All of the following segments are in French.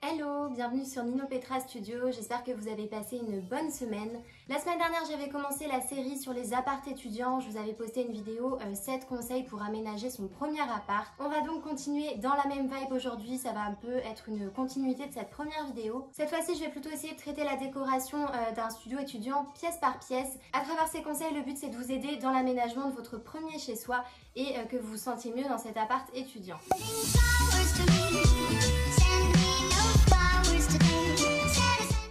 Hello, bienvenue sur Nino Petra Studio, j'espère que vous avez passé une bonne semaine. La semaine dernière j'avais commencé la série sur les apparts étudiants, je vous avais posté une vidéo 7 conseils pour aménager son premier appart. On va donc continuer dans la même vibe aujourd'hui, ça va un peu être une continuité de cette première vidéo. Cette fois-ci je vais plutôt essayer de traiter la décoration d'un studio étudiant pièce par pièce. À travers ces conseils, le but c'est de vous aider dans l'aménagement de votre premier chez soi et que vous vous sentiez mieux dans cet appart étudiant.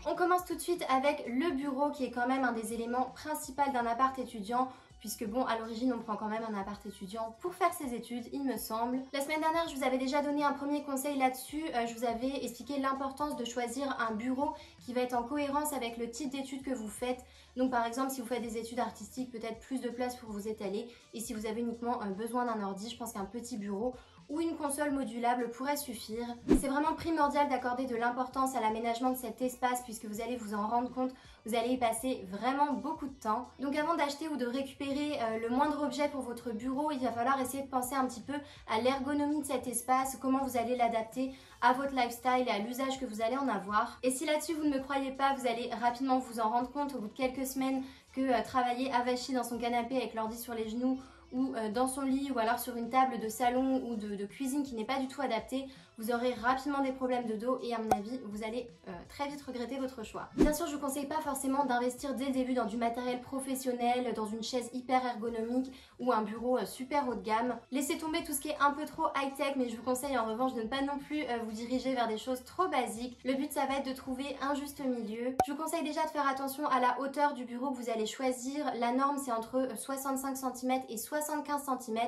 On commence tout de suite avec le bureau qui est quand même un des éléments principaux d'un appart étudiant puisque bon, à l'origine on prend quand même un appart étudiant pour faire ses études, il me semble. La semaine dernière je vous avais déjà donné un premier conseil là-dessus, je vous avais expliqué l'importance de choisir un bureau qui va être en cohérence avec le type d'études que vous faites. Donc par exemple si vous faites des études artistiques, peut-être plus de place pour vous étaler, et si vous avez uniquement besoin d'un ordi, je pense qu'un petit bureau ou une console modulable pourrait suffire. C'est vraiment primordial d'accorder de l'importance à l'aménagement de cet espace puisque vous allez vous en rendre compte, vous allez y passer vraiment beaucoup de temps. Donc avant d'acheter ou de récupérer le moindre objet pour votre bureau, il va falloir essayer de penser un petit peu à l'ergonomie de cet espace, comment vous allez l'adapter à votre lifestyle et à l'usage que vous allez en avoir. Et si là-dessus vous ne me croyez pas, vous allez rapidement vous en rendre compte au bout de quelques semaines que travailler avachi dans son canapé avec l'ordi sur les genoux ou dans son lit ou alors sur une table de salon ou de cuisine qui n'est pas du tout adaptée, vous aurez rapidement des problèmes de dos et à mon avis vous allez très vite regretter votre choix. Bien sûr je vous conseille pas forcément d'investir dès le début dans du matériel professionnel, dans une chaise hyper ergonomique ou un bureau super haut de gamme. Laissez tomber tout ce qui est un peu trop high-tech, mais je vous conseille en revanche de ne pas non plus vous diriger vers des choses trop basiques. Le but ça va être de trouver un juste milieu. Je vous conseille déjà de faire attention à la hauteur du bureau que vous allez choisir. La norme c'est entre 65 cm et 75 cm.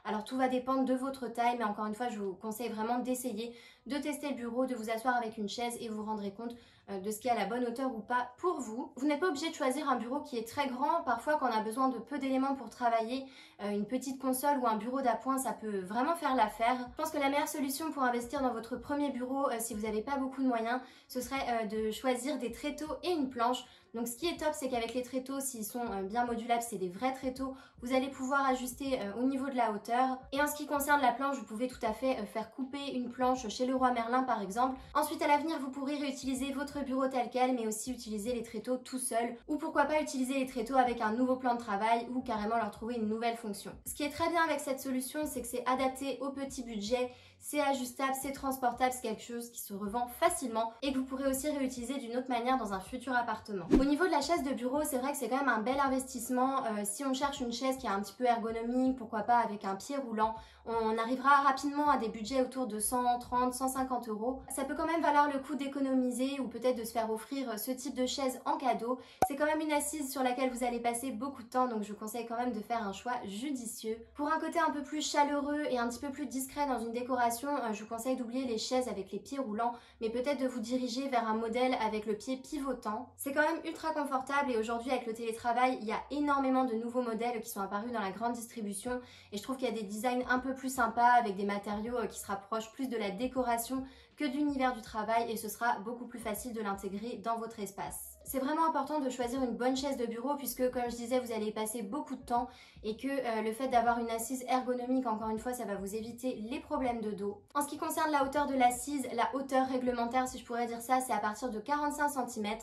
Alors tout va dépendre de votre taille, mais encore une fois je vous conseille vraiment d'essayer de tester le bureau, de vous asseoir avec une chaise et vous rendrez compte de ce qui est à la bonne hauteur ou pas pour vous. Vous n'êtes pas obligé de choisir un bureau qui est très grand. Parfois quand on a besoin de peu d'éléments pour travailler, une petite console ou un bureau d'appoint ça peut vraiment faire l'affaire. Je pense que la meilleure solution pour investir dans votre premier bureau si vous n'avez pas beaucoup de moyens, ce serait de choisir des tréteaux et une planche. Donc ce qui est top c'est qu'avec les tréteaux, s'ils sont bien modulables, c'est des vrais tréteaux, vous allez pouvoir ajuster au niveau de la hauteur. Et en ce qui concerne la planche, vous pouvez tout à fait faire couper une planche chez Leroy Merlin par exemple. Ensuite à l'avenir vous pourrez réutiliser votre bureau tel quel, mais aussi utiliser les tréteaux tout seul, ou pourquoi pas utiliser les tréteaux avec un nouveau plan de travail ou carrément leur trouver une nouvelle fonction. Ce qui est très bien avec cette solution, c'est que c'est adapté au petit budget, c'est ajustable, c'est transportable, c'est quelque chose qui se revend facilement et que vous pourrez aussi réutiliser d'une autre manière dans un futur appartement. Au niveau de la chaise de bureau, c'est vrai que c'est quand même un bel investissement. Si on cherche une chaise qui est un petit peu ergonomique, pourquoi pas avec un pied roulant, on arrivera rapidement à des budgets autour de 130, 150 euros. Ça peut quand même valoir le coup d'économiser ou peut-être de se faire offrir ce type de chaise en cadeau. C'est quand même une assise sur laquelle vous allez passer beaucoup de temps, donc je vous conseille quand même de faire un choix judicieux. Pour un côté un peu plus chaleureux et un petit peu plus discret dans une décoration, je vous conseille d'oublier les chaises avec les pieds roulants, mais peut-être de vous diriger vers un modèle avec le pied pivotant. C'est quand même ultra confortable et aujourd'hui avec le télétravail, il y a énormément de nouveaux modèles qui sont apparus dans la grande distribution et je trouve qu'il y a des designs un peu plus sympas avec des matériaux qui se rapprochent plus de la décoration que de l'univers du travail et ce sera beaucoup plus facile de l'intégrer dans votre espace. C'est vraiment important de choisir une bonne chaise de bureau puisque comme je disais vous allez y passer beaucoup de temps et que le fait d'avoir une assise ergonomique, encore une fois ça va vous éviter les problèmes de dos. En ce qui concerne la hauteur de l'assise, la hauteur réglementaire si je pourrais dire ça, c'est à partir de 45 cm.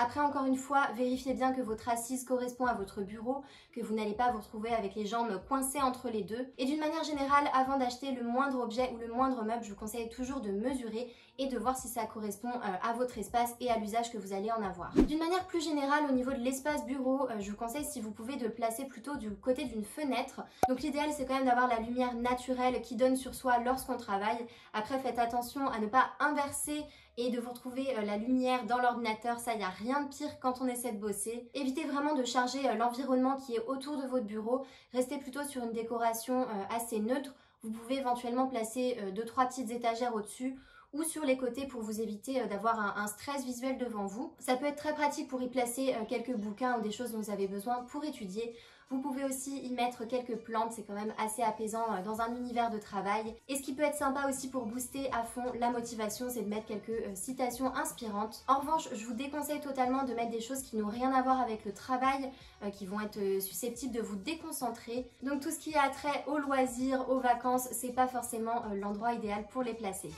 Après encore une fois, vérifiez bien que votre assise correspond à votre bureau, que vous n'allez pas vous retrouver avec les jambes coincées entre les deux. Et d'une manière générale, avant d'acheter le moindre objet ou le moindre meuble, je vous conseille toujours de mesurer et de voir si ça correspond à votre espace et à l'usage que vous allez en avoir. D'une manière plus générale, au niveau de l'espace bureau, je vous conseille si vous pouvez de le placer plutôt du côté d'une fenêtre. Donc l'idéal c'est quand même d'avoir la lumière naturelle qui donne sur soi lorsqu'on travaille. Après faites attention à ne pas inverser et de vous retrouver la lumière dans l'ordinateur, ça y a rien de pire quand on essaie de bosser. Évitez vraiment de charger l'environnement qui est autour de votre bureau, restez plutôt sur une décoration assez neutre. Vous pouvez éventuellement placer 2-3 petites étagères au-dessus ou sur les côtés pour vous éviter d'avoir un stress visuel devant vous. Ça peut être très pratique pour y placer quelques bouquins ou des choses dont vous avez besoin pour étudier. Vous pouvez aussi y mettre quelques plantes, c'est quand même assez apaisant dans un univers de travail. Et ce qui peut être sympa aussi pour booster à fond la motivation, c'est de mettre quelques citations inspirantes. En revanche, je vous déconseille totalement de mettre des choses qui n'ont rien à voir avec le travail, qui vont être susceptibles de vous déconcentrer. Donc tout ce qui a trait aux loisirs, aux vacances, c'est pas forcément l'endroit idéal pour les placer.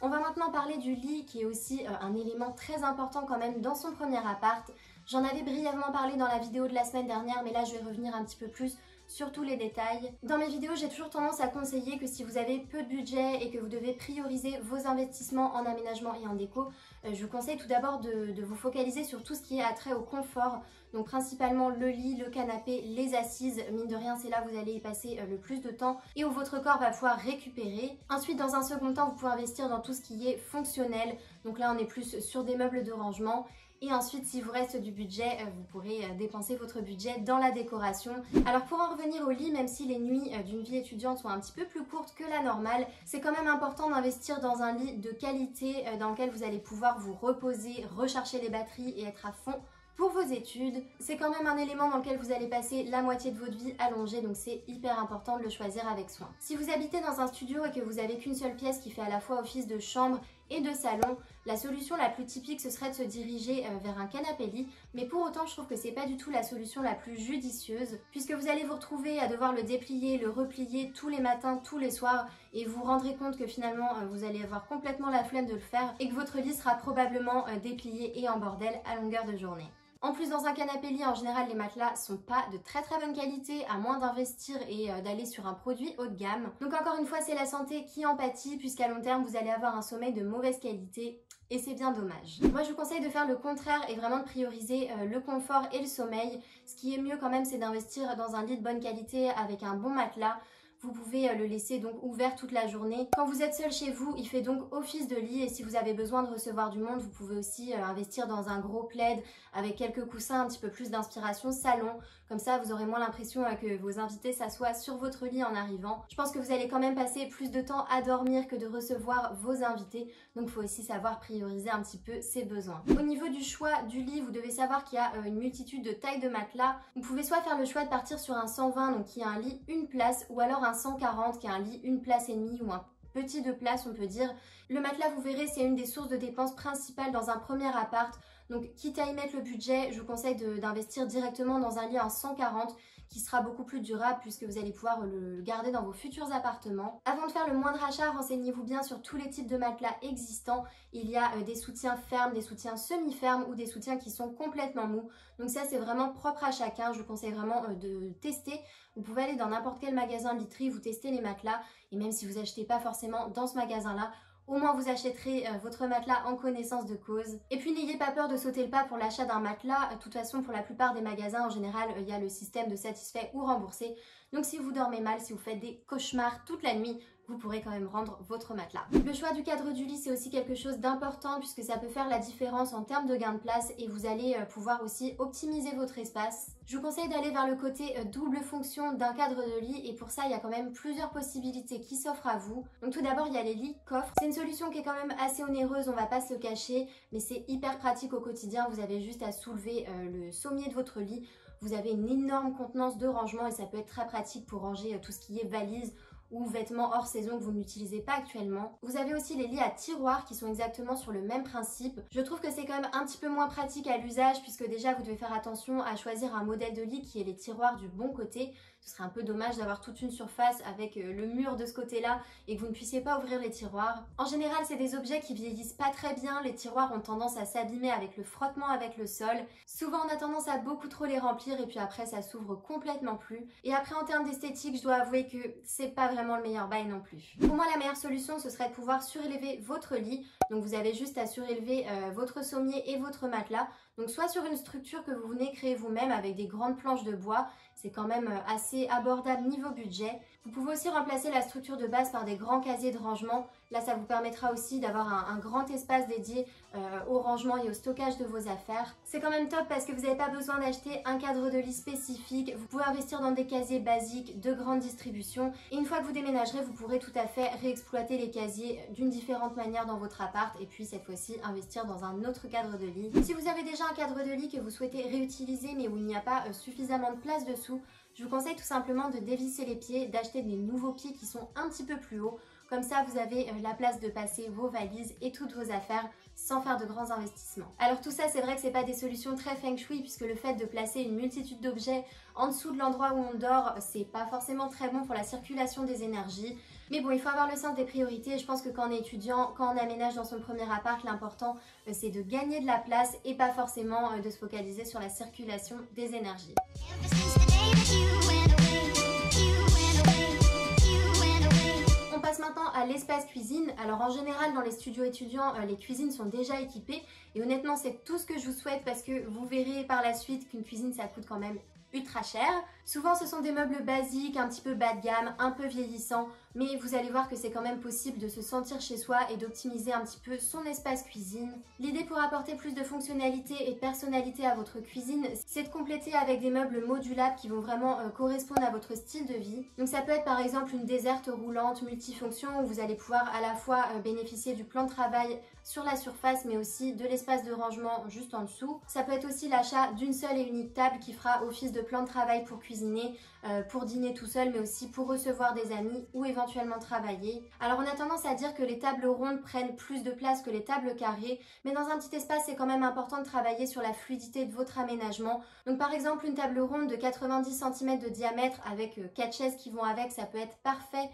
On va maintenant parler du lit qui est aussi un élément très important quand même dans son premier appart. J'en avais brièvement parlé dans la vidéo de la semaine dernière, mais là je vais revenir un petit peu plus sur tous les détails. Dans mes vidéos, j'ai toujours tendance à conseiller que si vous avez peu de budget et que vous devez prioriser vos investissements en aménagement et en déco, je vous conseille tout d'abord de vous focaliser sur tout ce qui est attrait au confort. Donc principalement le lit, le canapé, les assises, mine de rien c'est là où vous allez y passer le plus de temps et où votre corps va pouvoir récupérer. Ensuite dans un second temps vous pouvez investir dans tout ce qui est fonctionnel, donc là on est plus sur des meubles de rangement. Et ensuite, s'il vous reste du budget, vous pourrez dépenser votre budget dans la décoration. Alors pour en revenir au lit, même si les nuits d'une vie étudiante sont un petit peu plus courtes que la normale, c'est quand même important d'investir dans un lit de qualité dans lequel vous allez pouvoir vous reposer, recharger les batteries et être à fond pour vos études. C'est quand même un élément dans lequel vous allez passer la moitié de votre vie allongée, donc c'est hyper important de le choisir avec soin. Si vous habitez dans un studio et que vous avez qu'une seule pièce qui fait à la fois office de chambre et de salon, la solution la plus typique ce serait de se diriger vers un canapé-lit, mais pour autant je trouve que c'est pas du tout la solution la plus judicieuse, puisque vous allez vous retrouver à devoir le déplier, le replier tous les matins, tous les soirs, et vous vous rendrez compte que finalement vous allez avoir complètement la flemme de le faire et que votre lit sera probablement déplié et en bordel à longueur de journée. En plus, dans un canapé-lit, en général, les matelas sont pas de très bonne qualité, à moins d'investir et d'aller sur un produit haut de gamme. Donc encore une fois, c'est la santé qui en pâtit, puisqu'à long terme, vous allez avoir un sommeil de mauvaise qualité. Et c'est bien dommage. Moi je vous conseille de faire le contraire et vraiment de prioriser le confort et le sommeil. Ce qui est mieux quand même, c'est d'investir dans un lit de bonne qualité avec un bon matelas. Vous pouvez le laisser donc ouvert toute la journée. Quand vous êtes seul chez vous, il fait donc office de lit, et si vous avez besoin de recevoir du monde, vous pouvez aussi investir dans un gros plaid avec quelques coussins, un petit peu plus d'inspiration salon. Comme ça, vous aurez moins l'impression que vos invités s'assoient sur votre lit en arrivant. Je pense que vous allez quand même passer plus de temps à dormir que de recevoir vos invités. Donc il faut aussi savoir prioriser un petit peu ses besoins. Au niveau du choix du lit, vous devez savoir qu'il y a une multitude de tailles de matelas. Vous pouvez soit faire le choix de partir sur un 120, donc qui a un lit une place, ou alors un 140 qui a un lit une place et demie, ou un petit 2 places on peut dire. Le matelas, vous verrez, c'est une des sources de dépenses principales dans un premier appart. Donc quitte à y mettre le budget, je vous conseille d'investir directement dans un lit en 140 qui sera beaucoup plus durable puisque vous allez pouvoir le garder dans vos futurs appartements. Avant de faire le moindre achat, renseignez-vous bien sur tous les types de matelas existants. Il y a des soutiens fermes, des soutiens semi-fermes ou des soutiens qui sont complètement mous. Donc ça c'est vraiment propre à chacun, je vous conseille vraiment de tester. Vous pouvez aller dans n'importe quel magasin de literie, vous testez les matelas et même si vous n'achetez pas forcément dans ce magasin-là, au moins vous achèterez votre matelas en connaissance de cause. Et puis n'ayez pas peur de sauter le pas pour l'achat d'un matelas. De toute façon, pour la plupart des magasins, en général, il y a le système de satisfait ou remboursé. Donc si vous dormez mal, si vous faites des cauchemars toute la nuit, vous pourrez quand même rendre votre matelas. Le choix du cadre du lit, c'est aussi quelque chose d'important puisque ça peut faire la différence en termes de gain de place et vous allez pouvoir aussi optimiser votre espace. Je vous conseille d'aller vers le côté double fonction d'un cadre de lit et pour ça, il y a quand même plusieurs possibilités qui s'offrent à vous. Donc tout d'abord, il y a les lits coffres. C'est une solution qui est quand même assez onéreuse, on va pas se le cacher, mais c'est hyper pratique au quotidien. Vous avez juste à soulever le sommier de votre lit. Vous avez une énorme contenance de rangement et ça peut être très pratique pour ranger tout ce qui est valises ou vêtements hors saison que vous n'utilisez pas actuellement. Vous avez aussi les lits à tiroirs qui sont exactement sur le même principe. Je trouve que c'est quand même un petit peu moins pratique à l'usage puisque déjà vous devez faire attention à choisir un modèle de lit qui ait les tiroirs du bon côté. Ce serait un peu dommage d'avoir toute une surface avec le mur de ce côté-là et que vous ne puissiez pas ouvrir les tiroirs. En général, c'est des objets qui vieillissent pas très bien. Les tiroirs ont tendance à s'abîmer avec le frottement avec le sol. Souvent, on a tendance à beaucoup trop les remplir et puis après, ça s'ouvre complètement plus. Et après, en termes d'esthétique, je dois avouer que c'est pas vraiment le meilleur bail non plus. Pour moi, la meilleure solution, ce serait de pouvoir surélever votre lit. Donc, vous avez juste à surélever votre sommier et votre matelas. Donc soit sur une structure que vous venez créer vous-même avec des grandes planches de bois, c'est quand même assez abordable niveau budget. Vous pouvez aussi remplacer la structure de base par des grands casiers de rangement. Là, ça vous permettra aussi d'avoir un grand espace dédié au rangement et au stockage de vos affaires. C'est quand même top parce que vous n'avez pas besoin d'acheter un cadre de lit spécifique. Vous pouvez investir dans des casiers basiques de grande distribution. Et une fois que vous déménagerez, vous pourrez tout à fait réexploiter les casiers d'une différente manière dans votre appart et puis cette fois-ci investir dans un autre cadre de lit. Si vous avez déjà un cadre de lit que vous souhaitez réutiliser mais où il n'y a pas suffisamment de place dessous, je vous conseille tout simplement de dévisser les pieds, d'acheter des nouveaux pieds qui sont un petit peu plus hauts. Comme ça, vous avez la place de passer vos valises et toutes vos affaires sans faire de grands investissements. Alors tout ça, c'est vrai que c'est pas des solutions très feng shui puisque le fait de placer une multitude d'objets en dessous de l'endroit où on dort, c'est pas forcément très bon pour la circulation des énergies. Mais bon, il faut avoir le sens des priorités et je pense que quand on est étudiant, quand on aménage dans son premier appart, l'important c'est de gagner de la place et pas forcément de se focaliser sur la circulation des énergies. On passe maintenant à l'espace cuisine. Alors en général dans les studios étudiants, les cuisines sont déjà équipées et honnêtement c'est tout ce que je vous souhaite parce que vous verrez par la suite qu'une cuisine ça coûte quand même ultra cher. Souvent ce sont des meubles basiques, un petit peu bas de gamme, un peu vieillissants, mais vous allez voir que c'est quand même possible de se sentir chez soi et d'optimiser un petit peu son espace cuisine. L'idée pour apporter plus de fonctionnalité et de personnalité à votre cuisine, c'est de compléter avec des meubles modulables qui vont vraiment correspondre à votre style de vie. Donc ça peut être par exemple une déserte roulante multifonction où vous allez pouvoir à la fois bénéficier du plan de travail sur la surface mais aussi de l'espace de rangement juste en dessous. Ça peut être aussi l'achat d'une seule et unique table qui fera office de plan de travail pour cuisiner, pour dîner tout seul mais aussi pour recevoir des amis ou éventuellement travailler. Alors on a tendance à dire que les tables rondes prennent plus de place que les tables carrées, mais dans un petit espace c'est quand même important de travailler sur la fluidité de votre aménagement. Donc par exemple une table ronde de 90 cm de diamètre avec 4 chaises qui vont avec, ça peut être parfait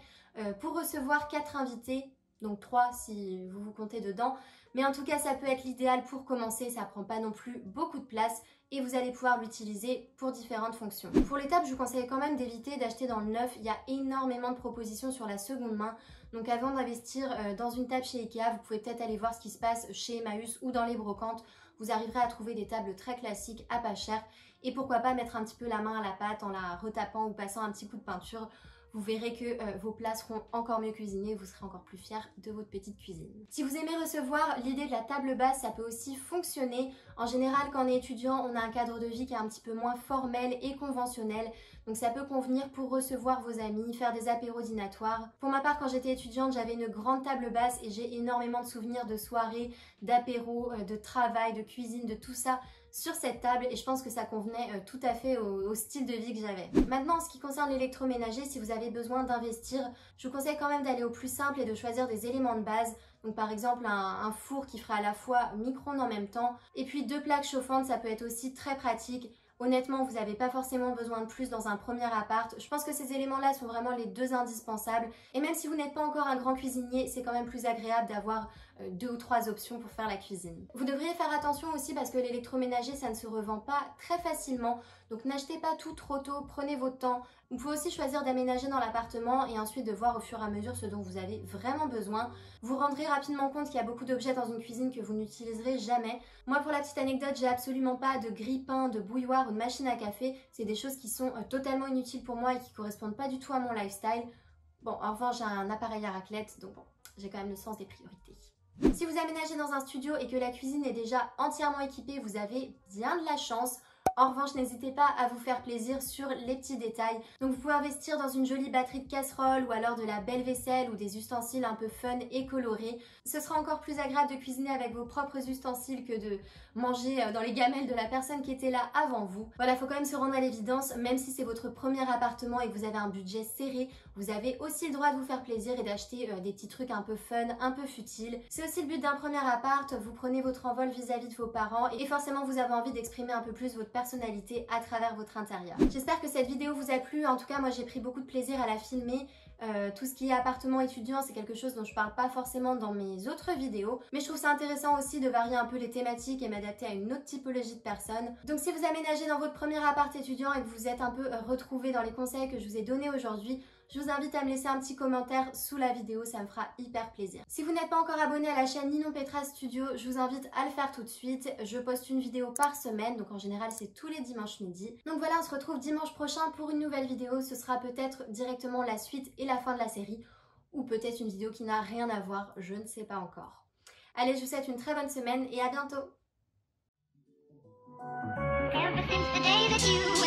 pour recevoir 4 invités, donc 3 si vous vous comptez dedans. Mais en tout cas ça peut être l'idéal pour commencer, ça prend pas non plus beaucoup de place et vous allez pouvoir l'utiliser pour différentes fonctions. Pour les tables, je vous conseille quand même d'éviter d'acheter dans le neuf. Il y a énormément de propositions sur la seconde main. Donc avant d'investir dans une table chez Ikea, vous pouvez peut-être aller voir ce qui se passe chez Emmaüs ou dans les brocantes. Vous arriverez à trouver des tables très classiques à pas cher. Et pourquoi pas mettre un petit peu la main à la pâte en la retapant ou passant un petit coup de peinture. Vous verrez que vos plats seront encore mieux cuisinés, vous serez encore plus fiers de votre petite cuisine. Si vous aimez recevoir, l'idée de la table basse, ça peut aussi fonctionner. En général, quand on est étudiant, on a un cadre de vie qui est un petit peu moins formel et conventionnel. Donc ça peut convenir pour recevoir vos amis, faire des apéros dînatoires. Pour ma part, quand j'étais étudiante, j'avais une grande table basse et j'ai énormément de souvenirs de soirées, d'apéros, de travail, de cuisine, de tout ça sur cette table et je pense que ça convenait tout à fait au style de vie que j'avais. Maintenant, en ce qui concerne l'électroménager, si vous avez besoin d'investir, je vous conseille quand même d'aller au plus simple et de choisir des éléments de base. Donc par exemple un four qui fera à la fois micro-ondes en même temps et puis 2 plaques chauffantes, ça peut être aussi très pratique. Honnêtement, vous n'avez pas forcément besoin de plus dans un premier appart. Je pense que ces éléments-là sont vraiment les 2 indispensables. Et même si vous n'êtes pas encore un grand cuisinier, c'est quand même plus agréable d'avoir 2 ou 3 options pour faire la cuisine. Vous devriez faire attention aussi parce que l'électroménager, ça ne se revend pas très facilement. Donc n'achetez pas tout trop tôt, prenez votre temps. Vous pouvez aussi choisir d'aménager dans l'appartement et ensuite de voir au fur et à mesure ce dont vous avez vraiment besoin. Vous rendrez rapidement compte qu'il y a beaucoup d'objets dans une cuisine que vous n'utiliserez jamais. Moi, pour la petite anecdote, j'ai absolument pas de grille-pain, de bouilloire ou de machine à café. C'est des choses qui sont totalement inutiles pour moi et qui correspondent pas du tout à mon lifestyle. Bon, en revanche, j'ai un appareil à raclette, donc bon, j'ai quand même le sens des priorités. Si vous aménagez dans un studio et que la cuisine est déjà entièrement équipée, vous avez bien de la chance. En revanche, n'hésitez pas à vous faire plaisir sur les petits détails. Donc vous pouvez investir dans une jolie batterie de casserole ou alors de la belle vaisselle ou des ustensiles un peu fun et colorés. Ce sera encore plus agréable de cuisiner avec vos propres ustensiles que de manger dans les gamelles de la personne qui était là avant vous. Voilà, il faut quand même se rendre à l'évidence, même si c'est votre premier appartement et que vous avez un budget serré, vous avez aussi le droit de vous faire plaisir et d'acheter des petits trucs un peu fun, un peu futiles. C'est aussi le but d'un premier appart, vous prenez votre envol vis-à-vis de vos parents et forcément vous avez envie d'exprimer un peu plus votre personnalité à travers votre intérieur. J'espère que cette vidéo vous a plu, en tout cas moi j'ai pris beaucoup de plaisir à la filmer. Tout ce qui est appartement étudiant, c'est quelque chose dont je parle pas forcément dans mes autres vidéos, mais je trouve ça intéressant aussi de varier un peu les thématiques et m'adapter à une autre typologie de personnes. Donc si vous aménagez dans votre premier appart étudiant et que vous êtes un peu retrouvé dans les conseils que je vous ai donnés aujourd'hui, je vous invite à me laisser un petit commentaire sous la vidéo, ça me fera hyper plaisir. Si vous n'êtes pas encore abonné à la chaîne Ninon Petra Studio, je vous invite à le faire tout de suite. Je poste une vidéo par semaine, donc en général c'est tous les dimanches midi. Donc voilà, on se retrouve dimanche prochain pour une nouvelle vidéo. Ce sera peut-être directement la suite et la fin de la série, ou peut-être une vidéo qui n'a rien à voir, je ne sais pas encore. Allez, je vous souhaite une très bonne semaine et à bientôt. Ever since the day that you